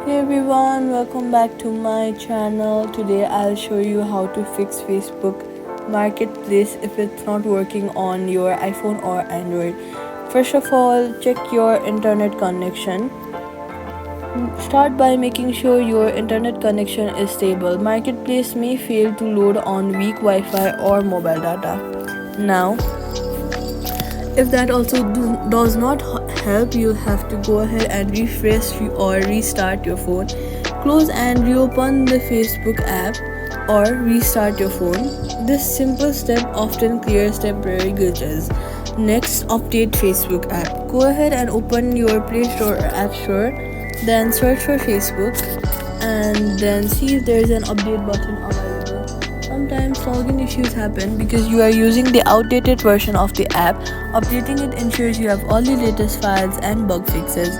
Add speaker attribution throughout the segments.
Speaker 1: Hey everyone, welcome back to my channel. Today I'll show you how to fix Facebook Marketplace if it's not working on your iPhone or Android. First of all, check your internet connection. Start by making sure your internet connection is stable. Marketplace may fail to load on weak Wi-Fi or mobile data. Now, if that also does not help, you have to go ahead and refresh or restart your phone. Close and reopen the Facebook app or restart your phone. This simple step often clears temporary glitches. Next, update Facebook app. Go ahead and open your Play Store or App Store, then search for Facebook and then see if there is an update button available. Sometimes login issues happen because you are using the outdated version of the app. Updating it ensures you have all the latest files and bug fixes.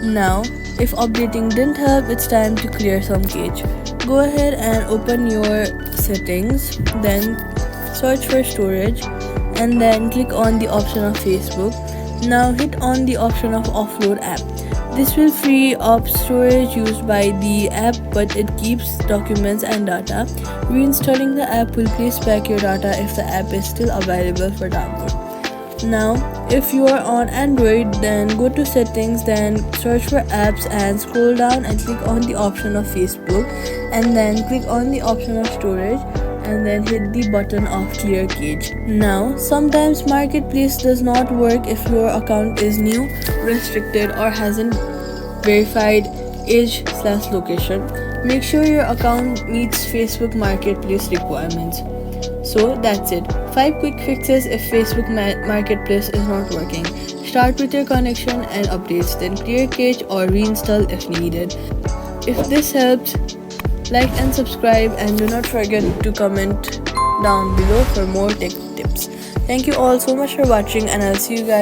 Speaker 1: Now, if updating didn't help, it's time to clear some cache. Go ahead and open your settings, then search for storage and then click on the option of Facebook. Now hit on the option of offload app. This will free up storage used by the app, but it keeps documents and data. Reinstalling the app will place back your data if the app is still available for download. Now, if you are on Android, then go to settings, then search for apps and scroll down and click on the option of Facebook and then click on the option of storage and then hit the button of clear cache. Now, sometimes Marketplace does not work if your account is new, restricted or hasn't verified age/location. Make sure your account meets Facebook Marketplace requirements. So that's it. 5 quick fixes if Facebook Marketplace is not working. Start with your connection and updates, then clear cache or reinstall if needed. If this helps, like and subscribe, and do not forget to comment down below for more tech tips. Thank you all so much for watching, and I'll see you guys